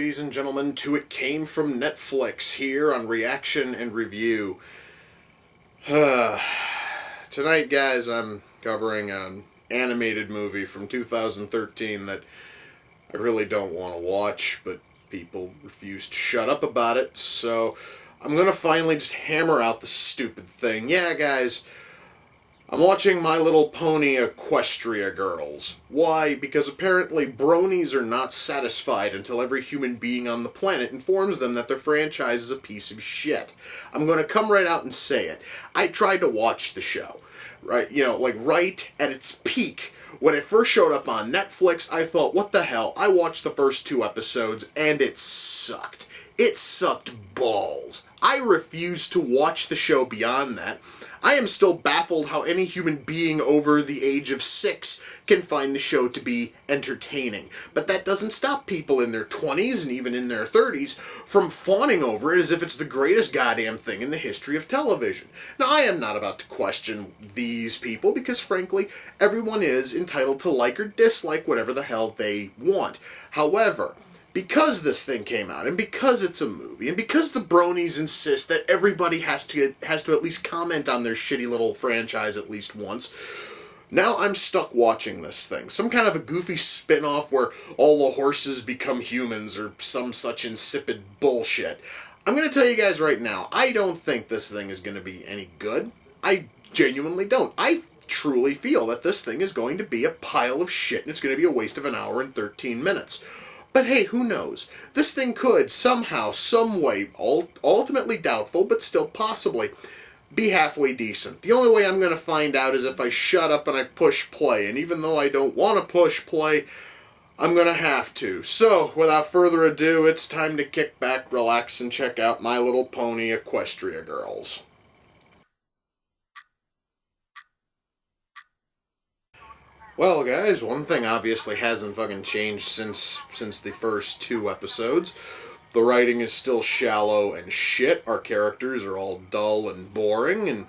ladies and gentlemen, to It Came From Netflix here on Reaction and Review. Tonight, guys, I'm covering an animated movie from 2013 that I really don't want to watch, but people refuse to shut up about it, so I'm gonna finally just hammer out the stupid thing. Yeah, guys, I'm watching My Little Pony Equestria Girls. Why? Because apparently bronies are not satisfied until every human being on the planet informs them that their franchise is a piece of shit. I'm going to come right out and say it. I tried to watch the show, right? Right at its peak. When it first showed up on Netflix, I thought, what the hell? I watched the first 2 episodes, and it sucked. It sucked balls. I refused to watch the show beyond that. I am still baffled how any human being over the age of 6 can find the show to be entertaining. But that doesn't stop people in their 20s and even in their 30s from fawning over it as if it's the greatest goddamn thing in the history of television. Now, I am not about to question these people because, frankly, everyone is entitled to like or dislike whatever the hell they want. However, because this thing came out, and because it's a movie, and because the bronies insist that everybody has to at least comment on their shitty little franchise at least once, now I'm stuck watching this thing. Some kind of a goofy spin-off where all the horses become humans or some such insipid bullshit. I'm going to tell you guys right now, I don't think this thing is going to be any good. I genuinely don't. I truly feel that this thing is going to be a pile of shit, and it's going to be a waste of an hour and 13 minutes. But hey, who knows? This thing could somehow, some way, ultimately doubtful, but still possibly, be halfway decent. The only way I'm going to find out is if I shut up and I push play. And even though I don't want to push play, I'm going to have to. So, without further ado, it's time to kick back, relax, and check out My Little Pony Equestria Girls. Well, guys, one thing obviously hasn't fucking changed since the first 2 episodes. The writing is still shallow and shit, our characters are all dull and boring, and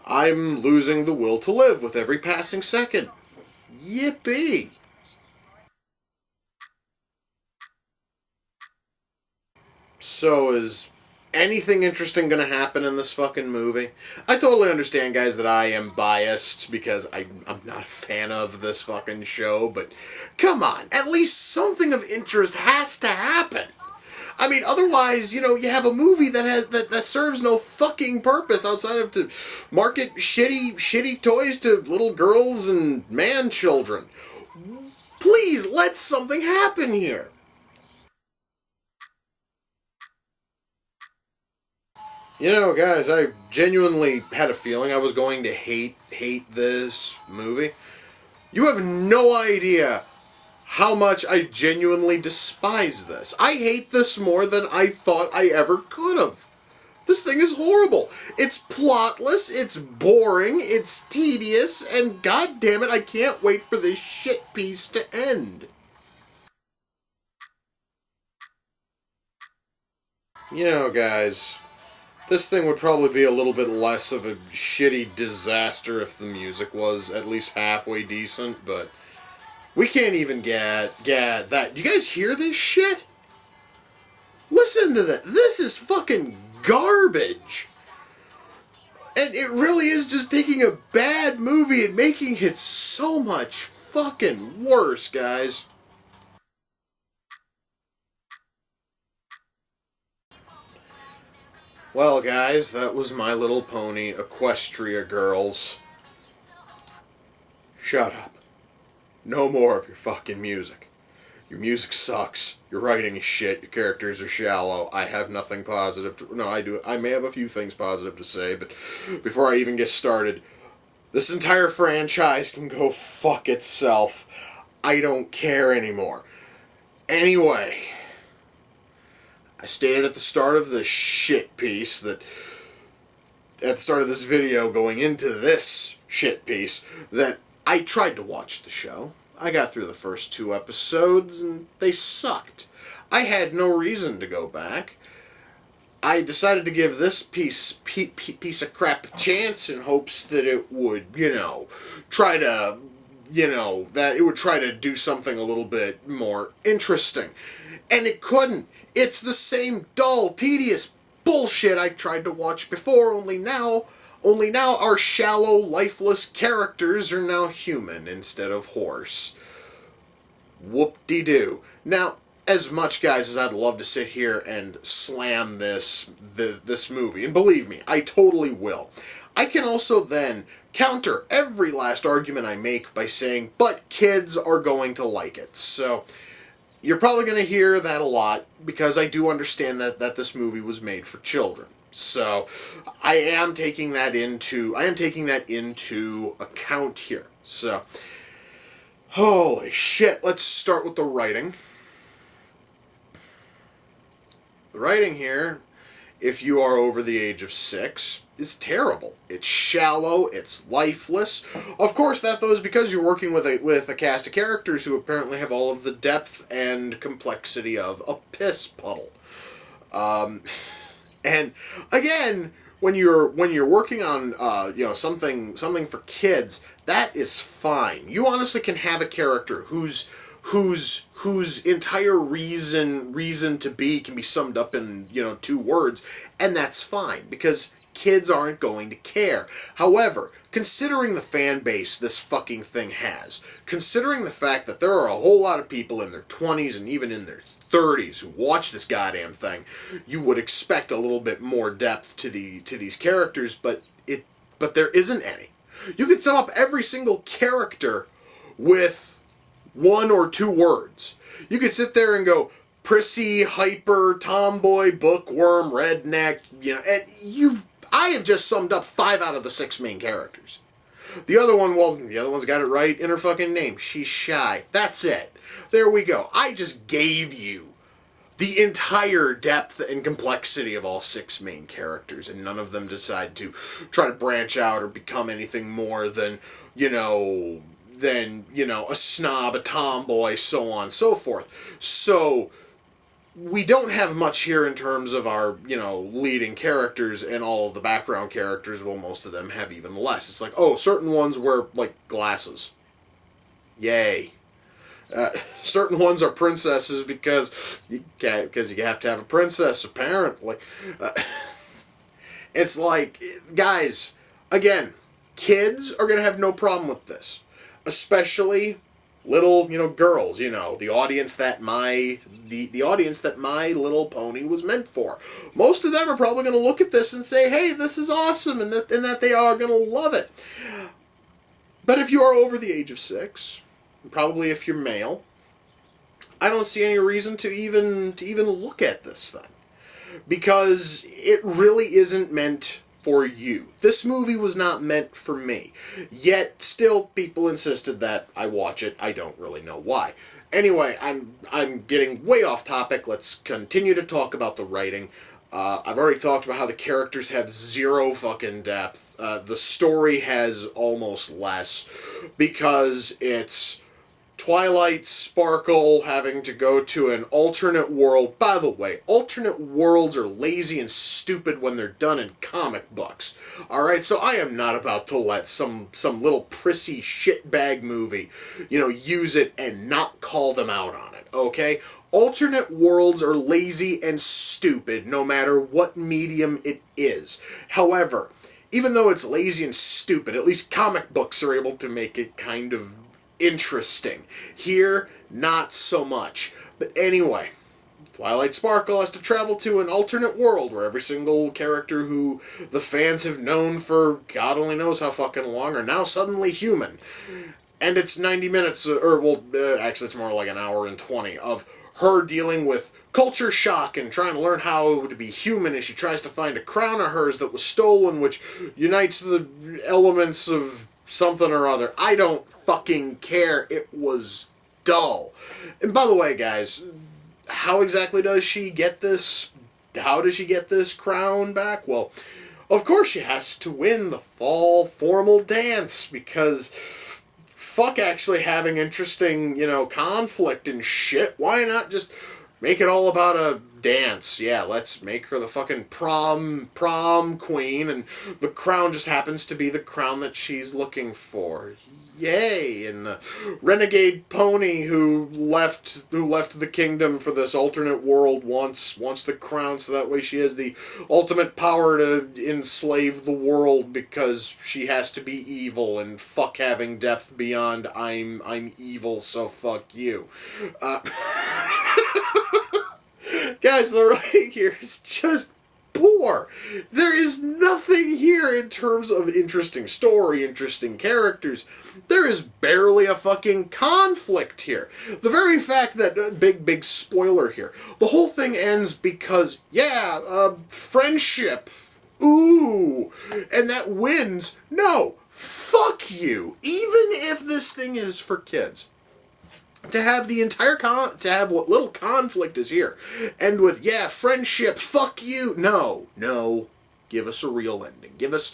I'm losing the will to live with every passing second. Yippee! So is anything interesting gonna happen in this fucking movie? I totally understand, guys, that I am biased because I'm not a fan of this fucking show, but come on, at least something of interest has to happen. I mean, otherwise, you have a movie that serves no fucking purpose outside of to market shitty toys to little girls and man children. Please, let something happen here. Guys, I genuinely had a feeling I was going to hate this movie. You have no idea how much I genuinely despise this. I hate this more than I thought I ever could have. This thing is horrible. It's plotless, it's boring, it's tedious, and goddammit, I can't wait for this shit piece to end. Guys, this thing would probably be a little bit less of a shitty disaster if the music was at least halfway decent, but we can't even get that. Do you guys hear this shit? Listen to that. This is fucking garbage. And it really is just taking a bad movie and making it so much fucking worse, guys. Well, guys, that was My Little Pony Equestria Girls. Shut up. No more of your fucking music. Your music sucks. Your writing is shit. Your characters are shallow. I have nothing positive to... No, I do. I may have a few things positive to say, but before I even get started, this entire franchise can go fuck itself. I don't care anymore. Anyway, I stated at the start of this shit piece that... At the start of this video going into this shit piece, that I tried to watch the show. I got through the first 2 episodes, and they sucked. I had no reason to go back. I decided to give this piece of crap a chance in hopes that it would, try to, that it would try to do something a little bit more interesting. And it couldn't. It's the same dull, tedious bullshit I tried to watch before, only now our shallow, lifeless characters are now human instead of horse. Whoop-de-doo. Now, as much, guys, as I'd love to sit here and slam this movie, and believe me, I totally will, I can also then counter every last argument I make by saying, but kids are going to like it. So, you're probably going to hear that a lot, because I do understand that this movie was made for children. So, I am taking that into account here. So, holy shit, let's start with the writing. The writing here, if you are over the age of 6, is terrible. It's shallow, it's lifeless. Of course, that though is because you're working with a cast of characters who apparently have all of the depth and complexity of a piss puddle. And again, when you're working on something for kids, that is fine. You honestly can have a character whose entire reason to be can be summed up in 2 words, and that's fine, because kids aren't going to care. However, considering the fan base this fucking thing has, considering the fact that there are a whole lot of people in their 20s and even in their 30s who watch this goddamn thing, you would expect a little bit more depth to these characters, but there isn't any. You could sum up every single character with 1 or 2 words. You could sit there and go, prissy, hyper, tomboy, bookworm, redneck, and I have just summed up 5 out of the 6 main characters. The other one's got it right in her fucking name. She's shy. That's it. There we go. I just gave you the entire depth and complexity of all 6 main characters, and none of them decide to try to branch out or become anything more than, a snob, a tomboy, so on and so forth. So, we don't have much here in terms of our, leading characters, and all of the background characters, well, most of them have even less. It's like, certain ones wear, glasses. Yay. Certain ones are princesses because you have to have a princess, apparently. It's like, guys, again, kids are going to have no problem with this. Especially little, girls, the audience that My Little Pony was meant for. Most of them are probably going to look at this and say, hey, this is awesome, and that they are going to love it. But if you are over the age of 6, probably if you're male, I don't see any reason to even look at this thing, because it really isn't meant for you. This movie was not meant for me. Yet still people insisted that I watch it. I don't really know why. Anyway, I'm getting way off topic. Let's continue to talk about the writing. I've already talked about how the characters have 0 fucking depth. The story has almost less, because it's Twilight Sparkle having to go to an alternate world. By the way, alternate worlds are lazy and stupid when they're done in comic books. Alright, so I am not about to let some little prissy shitbag movie, use it and not call them out on it, okay? Alternate worlds are lazy and stupid no matter what medium it is. However, even though it's lazy and stupid, at least comic books are able to make it kind of interesting. Here, not so much. But anyway, Twilight Sparkle has to travel to an alternate world where every single character who the fans have known for God only knows how fucking long are now suddenly human. And it's 90 minutes, actually it's more like an hour and 20 of her dealing with culture shock and trying to learn how to be human as she tries to find a crown of hers that was stolen, which unites the elements of something or other. I don't fucking care. It was dull. And by the way, guys, how exactly does she get this? How does she get this crown back? Well, of course she has to win the fall formal dance, because fuck actually having interesting, conflict and shit. Why not just make it all about a dance? Yeah, let's make her the fucking prom queen, and the crown just happens to be the crown that she's looking for. yay, and the renegade pony who left the kingdom for this alternate world wants the crown, so that way she has the ultimate power to enslave the world because she has to be evil, and fuck having depth beyond I'm evil, so fuck you. Guys, the writing here is just poor. There is nothing here in terms of interesting story, interesting characters. There is barely a fucking conflict here. The very fact that, big spoiler here, the whole thing ends because, friendship. Ooh. And that wins. No. Fuck you. Even if this thing is for kids. To have the entire to have what little conflict is here, and with friendship, fuck you. No, give us a real ending. Give us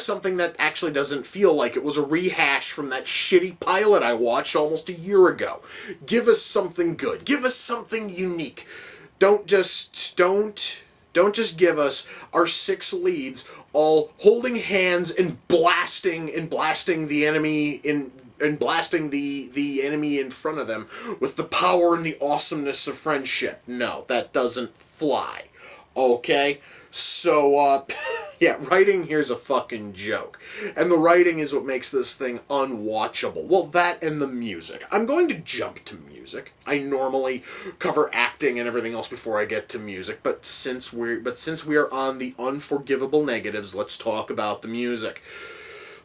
something that actually doesn't feel like it was a rehash from that shitty pilot I watched almost a year ago. Give us something good. Give us something unique. Don't just give us our 6 leads all holding hands and blasting the enemy and blasting the enemy in front of them with the power and the awesomeness of friendship. No, that doesn't fly. Okay? So, writing here's a fucking joke. And the writing is what makes this thing unwatchable. Well, that and the music. I'm going to jump to music. I normally cover acting and everything else before I get to music, but since we are on the unforgivable negatives, let's talk about the music.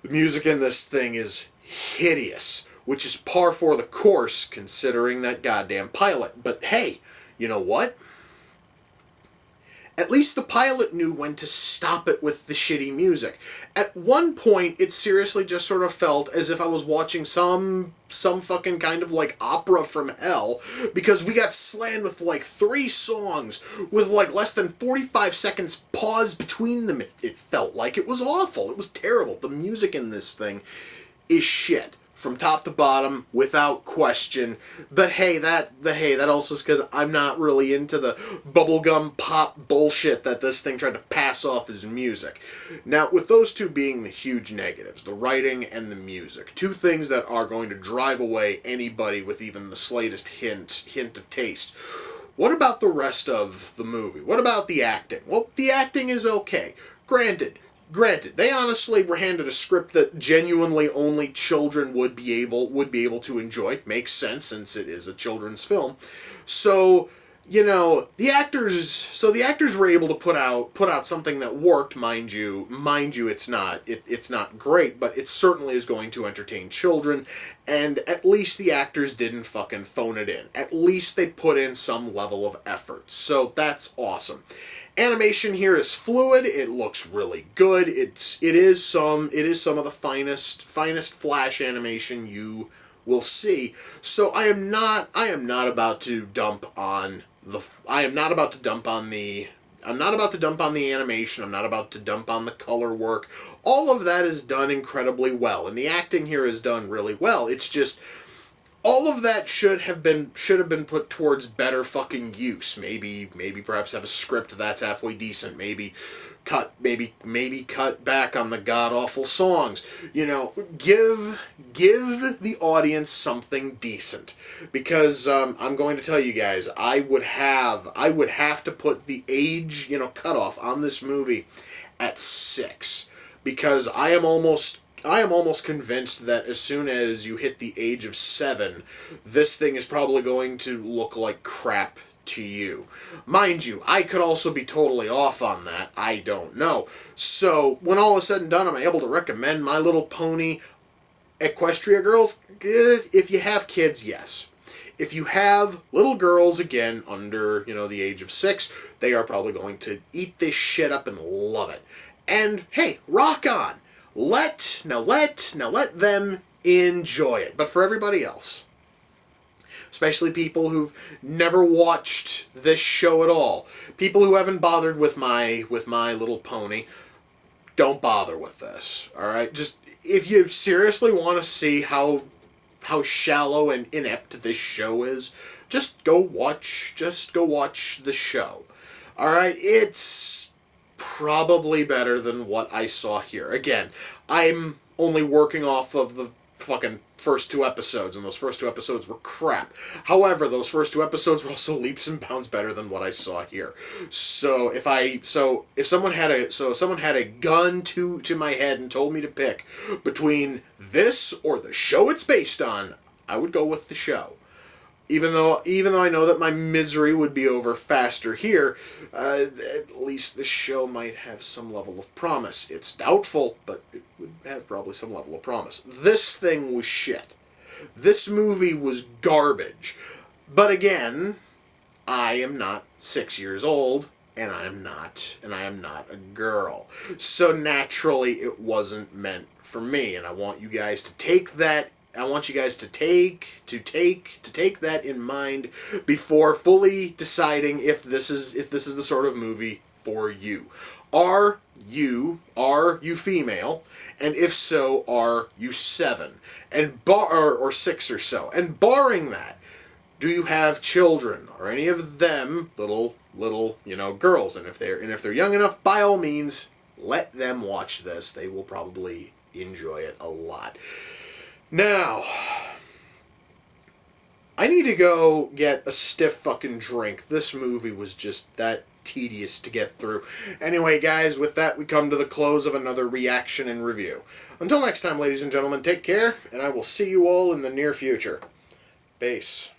The music in this thing is hideous, which is par for the course considering that goddamn pilot. But hey, you know what? At least the pilot knew when to stop it with the shitty music. At one point, it seriously just sort of felt as if I was watching some fucking kind of like opera from hell, because we got slammed with like 3 songs with like less than 45 seconds pause between them. It felt like it was awful. It was terrible. The music in this thing is shit from top to bottom without question. But hey, that also is because I'm not really into the bubblegum pop bullshit that this thing tried to pass off as music. Now, with those two being the huge negatives, the writing and the music, 2 things that are going to drive away anybody with even the slightest hint of taste. What about the rest of the movie? What about the acting? Well, the acting is okay. Granted, they honestly were handed a script that genuinely only children would be able to enjoy. Makes sense since it is a children's film. So, the actors were able to put out something that worked, mind you, it's not great, but it certainly is going to entertain children, and at least the actors didn't fucking phone it in. At least they put in some level of effort. So that's awesome. Animation here is fluid. It looks really good. It is some of the finest Flash animation you will see. So I am not about to dump on the animation. I'm not about to dump on the color work. All of that is done incredibly well, and the acting here is done really well. It's just all of that should have been put towards better fucking use. Maybe perhaps have a script that's halfway decent. Maybe cut back on the god awful songs. Give the audience something decent. Because I'm going to tell you guys, I would have to put the age cutoff on this movie at 6, because I am almost convinced that as soon as you hit the age of 7, this thing is probably going to look like crap to you. Mind you, I could also be totally off on that. I don't know. So, when all is said and done, am I able to recommend My Little Pony Equestria Girls? If you have kids, yes. If you have little girls, again, under, the age of 6, they are probably going to eat this shit up and love it. And, hey, rock on! Let them enjoy it. But for everybody else, especially people who've never watched this show at all, people who haven't bothered with My Little Pony, don't bother with this. All right, just if you seriously want to see how shallow and inept this show is, just go watch the show. All right, it's probably better than what I saw here. Again, I'm only working off of the fucking first 2 episodes, and those first 2 episodes were crap. However, those first 2 episodes were also leaps and bounds better than what I saw here. So if someone had a gun to my head and told me to pick between this or the show it's based on, I would go with the show. Even though I know that my misery would be over faster here, at least the show might have some level of promise. It's doubtful, but it would have probably some level of promise. This thing was shit. This movie was garbage. But again, I am not 6 years old, and I am not a girl. So naturally, it wasn't meant for me, and I want you guys to take that. I want you guys to take that in mind before fully deciding if this is the sort of movie for you. Are you female? And if so, are you 7 or 6 or so? And barring that, do you have children? Are any of them little girls? And if they're young enough, by all means, let them watch this. They will probably enjoy it a lot. Now, I need to go get a stiff fucking drink. This movie was just that tedious to get through. Anyway, guys, with that, we come to the close of another reaction and review. Until next time, ladies and gentlemen, take care, and I will see you all in the near future. Peace.